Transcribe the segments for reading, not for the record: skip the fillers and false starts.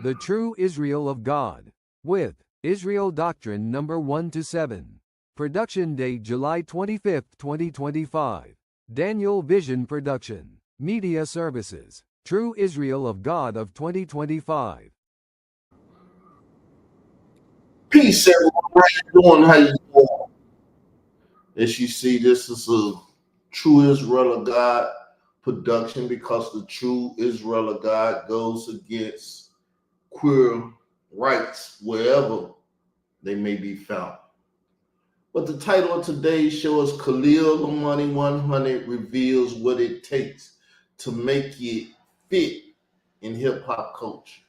The True Israel of God. With Israel Doctrine number 1 to 7. Production date July 25, 2025. Daniel Vision Production. Media Services. True Israel of God of 2025. Peace, everyone. How you doing? How you doing? As you see, this is a True Israel of God production because the True Israel of God goes against queer rights wherever they may be found. But the title of today's show is Khalil Amani 100 reveals what it takes to make it fit in hip hop culture.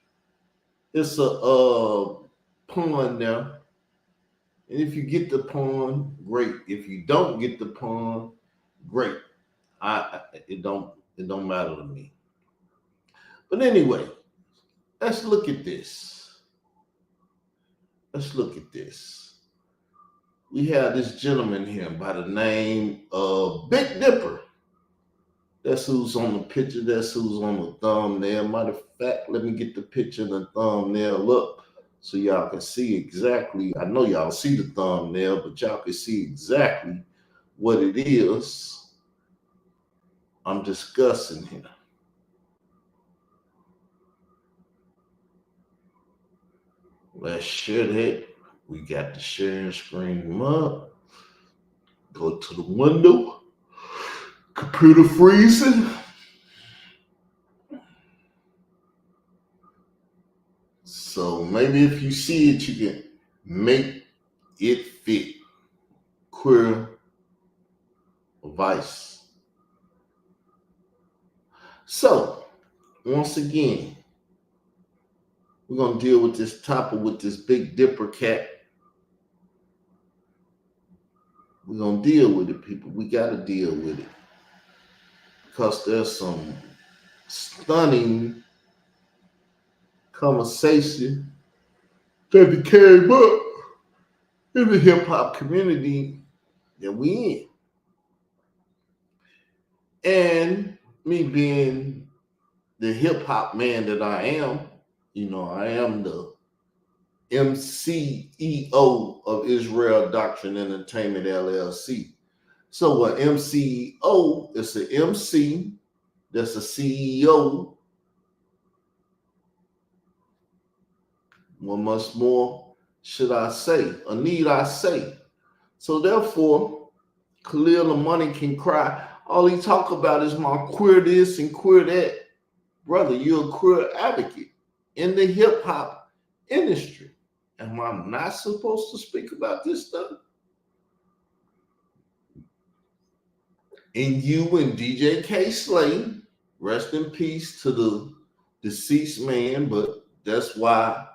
It's a pun there. And if you get the pun, great. If you don't get the pun, great. It don't matter to me. But anyway, let's look at this. We have this gentleman here by the name of Big Dipper. That's who's on the picture. That's who's on the thumbnail. Matter of fact, let me get the picture and the thumbnail up so y'all can see exactly. I know y'all see the thumbnail, but y'all can see exactly what it is I'm discussing here. Let's share that. We got the sharing screen up. Go to the window. Computer freezing. So maybe if you see it, you can make it fit. Queer vice. So, once again, we're going to deal with this topic with this Big Dipper cat. We're going to deal with it, people. We got to deal with it. Because there's some stunning conversation that came up in the hip hop community that we in. And me being the hip hop man that I am, I am the MCEO of Israel Doctrine Entertainment LLC. So what MCEO is an MC, that's a CEO. What much more should I say, or need I say? So therefore, Khalil Amani can cry. All he talk about is my queer this and queer that. Brother, you're a queer advocate in the hip hop industry. Am I not supposed to speak about this stuff? And you and DJ K. Slay, rest in peace to the deceased man, but that's why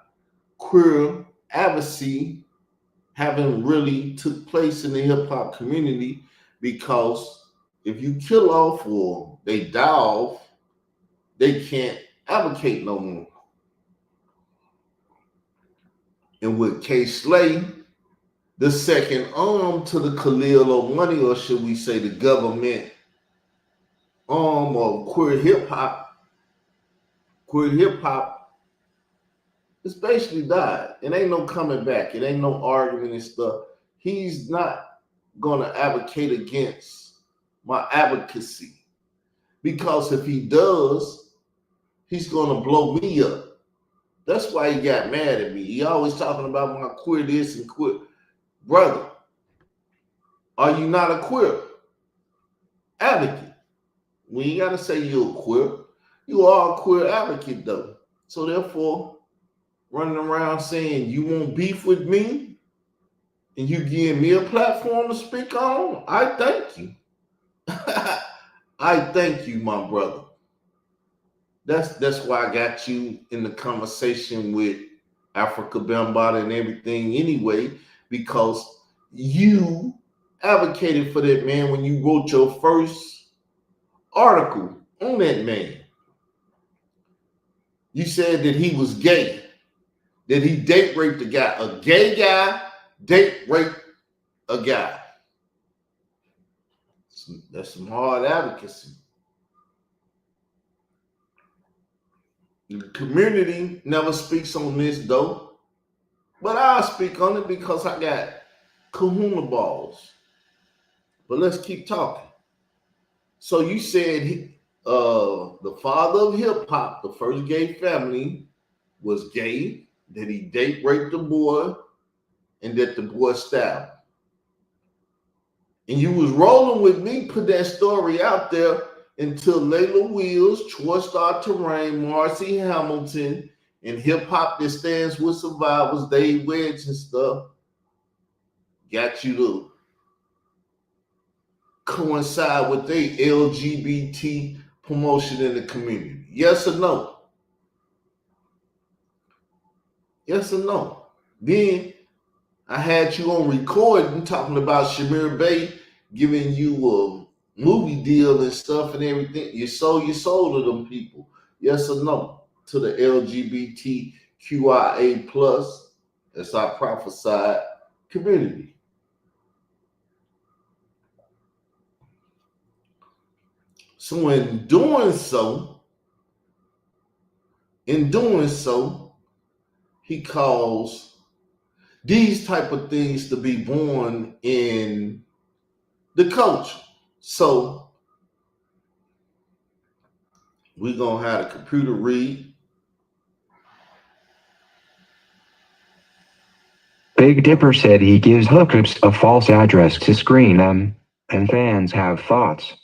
queer advocacy haven't really took place in the hip hop community, because if you kill off or they die off, they can't advocate no more. And with K. Slay, the second arm to the Khalil Amani, or should we say the government arm of queer hip hop it's basically died. It ain't no coming back. It ain't no argument and stuff. He's not gonna advocate against my advocacy, because if he does, he's gonna blow me up. That's why he got mad at me. He always talking about my queer this and queer. Brother, are you not a queer advocate? We ain't gotta say you're a queer. You are a queer advocate though. So therefore, running around saying you won't beef with me and you give me a platform to speak on, I thank you. I thank you, my brother. That's why I got you in the conversation with Africa Bambaataa and everything anyway, because you advocated for that man when you wrote your first article on that man. You said that he was gay, that he date raped a guy. A gay guy date raped a guy. That's some hard advocacy. The community never speaks on this though, but I'll speak on it because I got kahuna balls. But let's keep talking. So you said the father of hip hop, the first gay family, was gay, that he date raped the boy, and that the boy stabbed. And you was rolling with me, put that story out there until Layla Wills, Troy Star Terrain, Marcy Hamilton, and hip hop that stands with survivors, Dave Wedge and stuff, got you to coincide with their LGBT promotion in the community. Yes or no? Yes or no? Then I had you on recording talking about Shamir Bey giving you a movie deal and stuff and everything. You sold your soul to them people. Yes or no? To the LGBTQIA plus, as I prophesied, community. So in doing so, he calls these type of things to be born in the culture. So we're gonna have the computer read. Big Dipper said he gives hookups a false address to screen them, and fans have thoughts.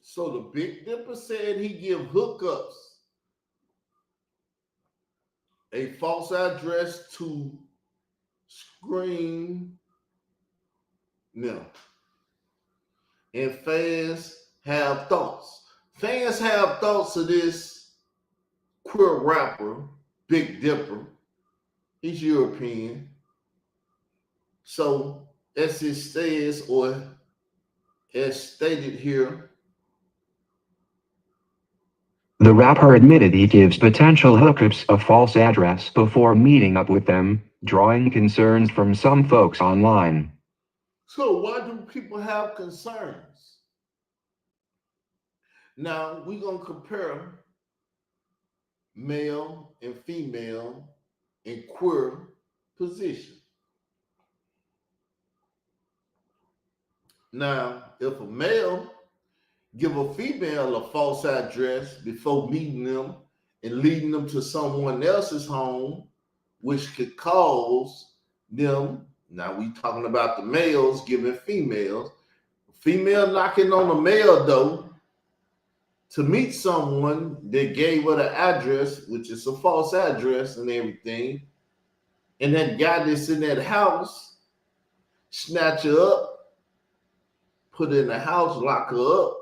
So the Big Dipper said he give hookups a false address to screen them. And fans have thoughts. Fans have thoughts of this queer rapper, Big Dipper. He's European. So as it says, or as stated here, the rapper admitted he gives potential hookups a false address before meeting up with them, drawing concerns from some folks online. So why do people have concerns? Now we're going to compare male and female in queer position. Now, if a male give a female a false address before meeting them and leading them to someone else's home, which could cause them, now we talking about the males giving females, female knocking on a male though, to meet someone that gave her the address, which is a false address and everything, and that guy that's in that house snatch her up, put her in the house, lock her up,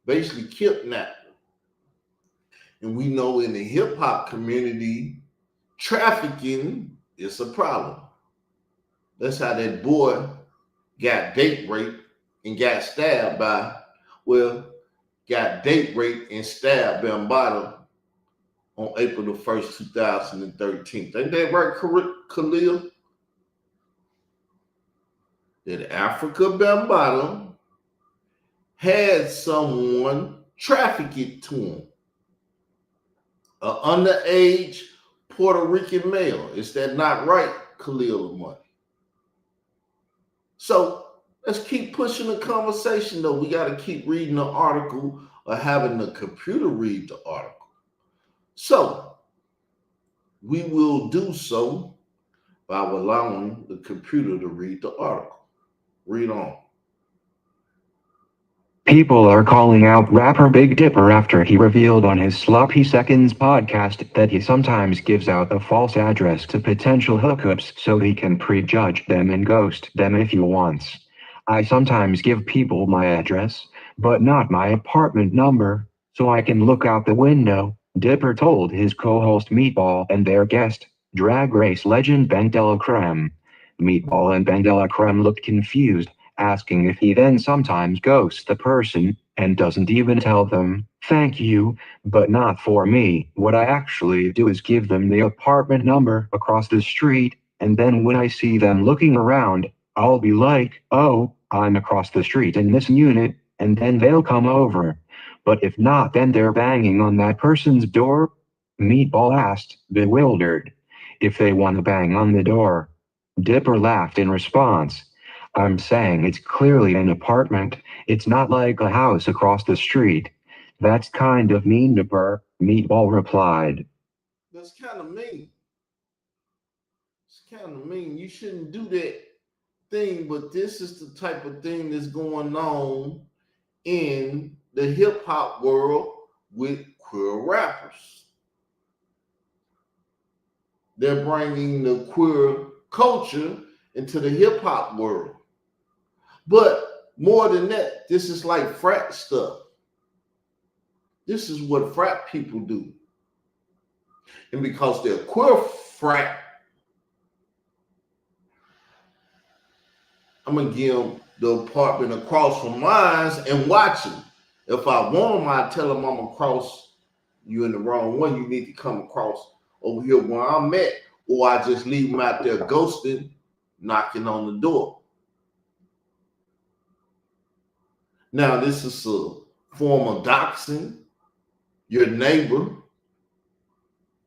basically kidnap her. And we know in the hip hop community, trafficking is a problem. That's how that boy got date raped and got stabbed by, got date raped and stabbed Bambaataa on April the 1st, 2013. Ain't that right, Khalil? That Africa Bambaataa had someone traffic it to him. An underage Puerto Rican male. Is that not right, Khalil Amani? So let's keep pushing the conversation, though. We got to keep reading the article or having the computer read the article. So we will do so by allowing the computer to read the article. Read on. People are calling out rapper Big Dipper after he revealed on his Sloppy Seconds podcast that he sometimes gives out a false address to potential hookups so he can prejudge them and ghost them if he wants. I sometimes give people my address, but not my apartment number, so I can look out the window, Dipper told his co-host Meatball and their guest, Drag Race legend Ben Delacreme. Meatball and Ben Delacreme looked confused, asking if he then sometimes ghosts the person, and doesn't even tell them, thank you, but not for me. What I actually do is give them the apartment number across the street, and then when I see them looking around, I'll be like, oh, I'm across the street in this unit, and then they'll come over. But if not, then they're banging on that person's door? Meatball asked, bewildered. If they want to bang on the door. Dipper laughed in response. I'm saying it's clearly an apartment. It's not like a house across the street. That's kind of mean, Dipper, Meatball replied. That's kind of mean. It's kind of mean. You shouldn't do that thing, but this is the type of thing that's going on in the hip hop world with queer rappers. They're bringing the queer culture into the hip hop world. But more than that, this is like frat stuff. This is what frat people do. And because they're queer frat, I'm going to give them the apartment across from mine and watch them. If I want them, I tell them I'm across, you in the wrong one, you need to come across over here where I'm at, or I just leave them out there ghosting, knocking on the door. Now, this is a form of doxing your neighbor,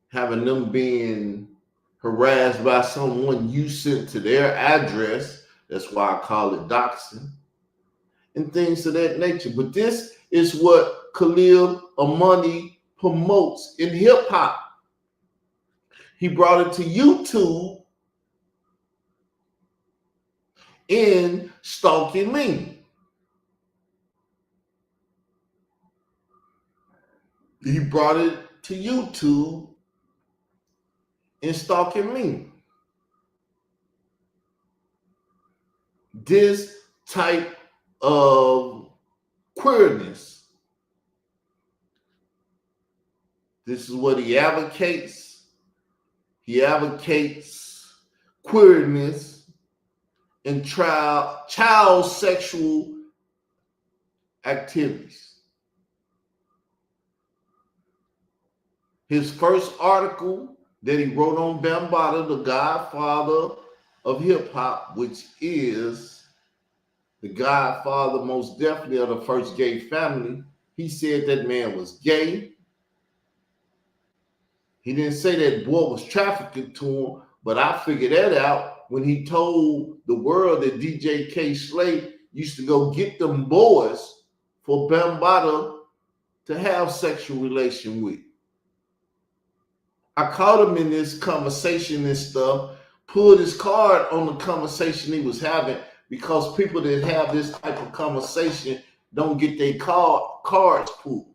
having them being harassed by someone you sent to their address. That's why I call it doxing, and things of that nature. But this is what Khalil Amani promotes in hip hop. He brought it to YouTube in Stalking Me. He brought it to YouTube in Stalking Me. This type of queerness. This is what he advocates. He advocates queerness and child sexual activities. His first article that he wrote on Bambaataa, the godfather of hip hop, which is the godfather most definitely of the first gay family, he said that man was gay. He didn't say that boy was trafficking to him, but I figured that out when he told the world that DJ K. Slade used to go get them boys for Bambaataa to have sexual relation with. I caught him in this conversation and stuff, pulled his card on the conversation he was having, because people that have this type of conversation don't get their cards pulled.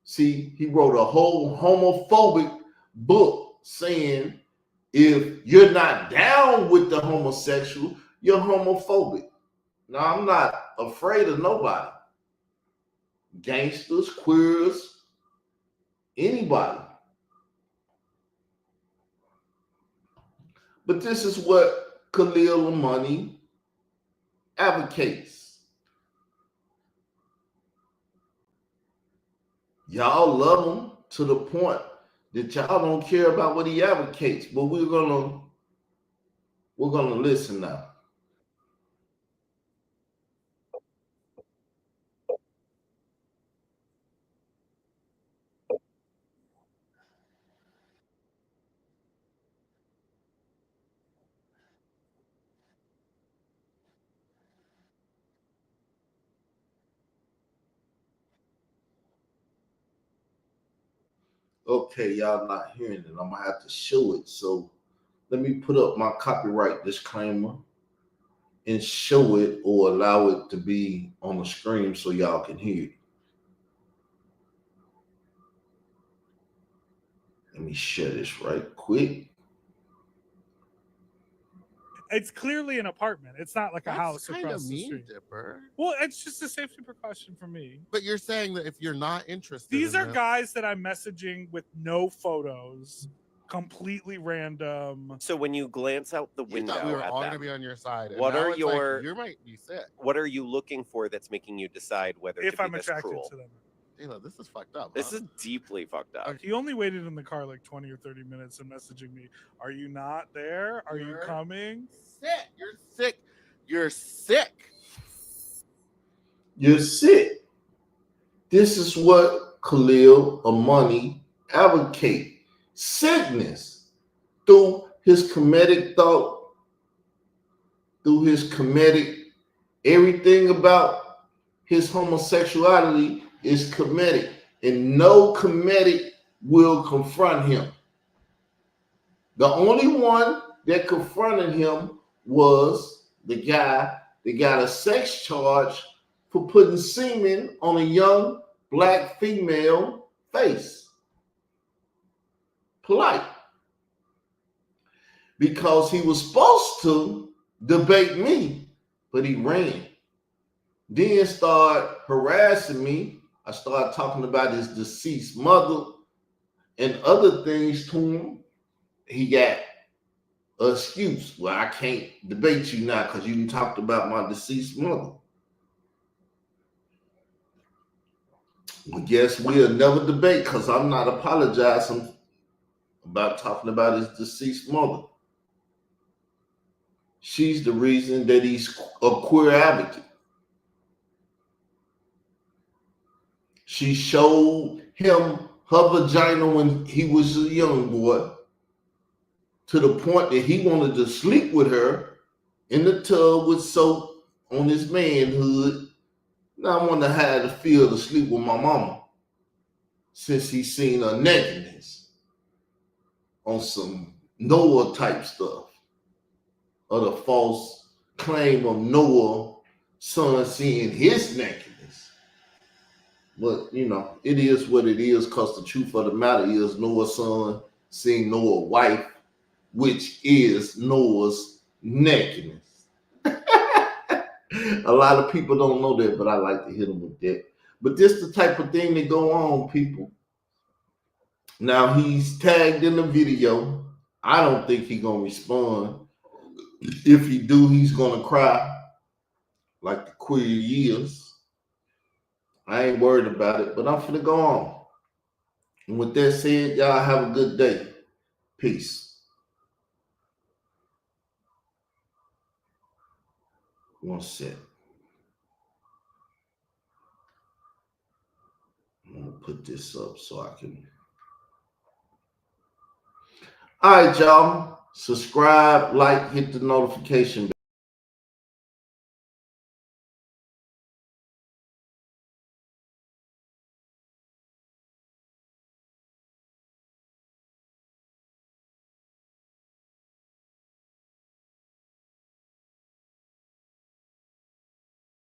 See, he wrote a whole homophobic book saying if you're not down with the homosexual, you're homophobic. Now, I'm not afraid of nobody. Gangsters, queers, anybody. But this is what Khalil Amani advocates. Y'all love him to the point that y'all don't care about what he advocates. But we're gonna listen now. Okay, y'all not hearing it. I'm gonna have to show it. So let me put up my copyright disclaimer and show it, or allow it to be on the screen so y'all can hear it. Let me share this right quick. It's clearly an apartment. It's not like a house across the street. Dipper. Well, it's just a safety precaution for me. But you're saying that if you're not interested, these are guys that I'm messaging with no photos, completely random. So when you glance out the window, we were at all them, going to be on your side. What are your? Like, you might be sick. What are you looking for that's making you decide whether if to be I'm this attracted cruel? to them? This is fucked up. This is deeply fucked up. He only waited in the car like 20 or 30 minutes and messaging me, "Are you not there? Are you coming?" Sick. You're sick. You're sick. You're sick. This is what Khalil Amani advocate. Sickness through his comedic thought, through his comedic, everything about his homosexuality is comedic, and no comedic will confront him. The only one that confronted him was the guy that got a sex charge for putting semen on a young black female face. Polite. Because he was supposed to debate me, but he ran. Then started harassing me. I started talking about his deceased mother and other things to him. He got an excuse. Well, I can't debate you now because you talked about my deceased mother. Well, guess we'll never debate because I'm not apologizing about talking about his deceased mother. She's the reason that he's a queer advocate. She showed him her vagina when he was a young boy, to the point that he wanted to sleep with her in the tub with soap on his manhood. Now I wonder how it feel to sleep with my mama, since he's seen her nakedness on some Noah type stuff, or the false claim of Noah's son seeing his nakedness. But, you know, it is what it is, because the truth of the matter is Noah's son seeing Noah's wife, which is Noah's nakedness. A lot of people don't know that, but I like to hit them with that. But this the type of thing that go on, people. Now, he's tagged in the video. I don't think he's going to respond. If he do, he's going to cry like the queer years. I ain't worried about it, but I'm finna go on. And with that said, y'all have a good day. Peace. One sec. I'm gonna put this up so I can. All right, y'all. Subscribe, like, hit the notification bell.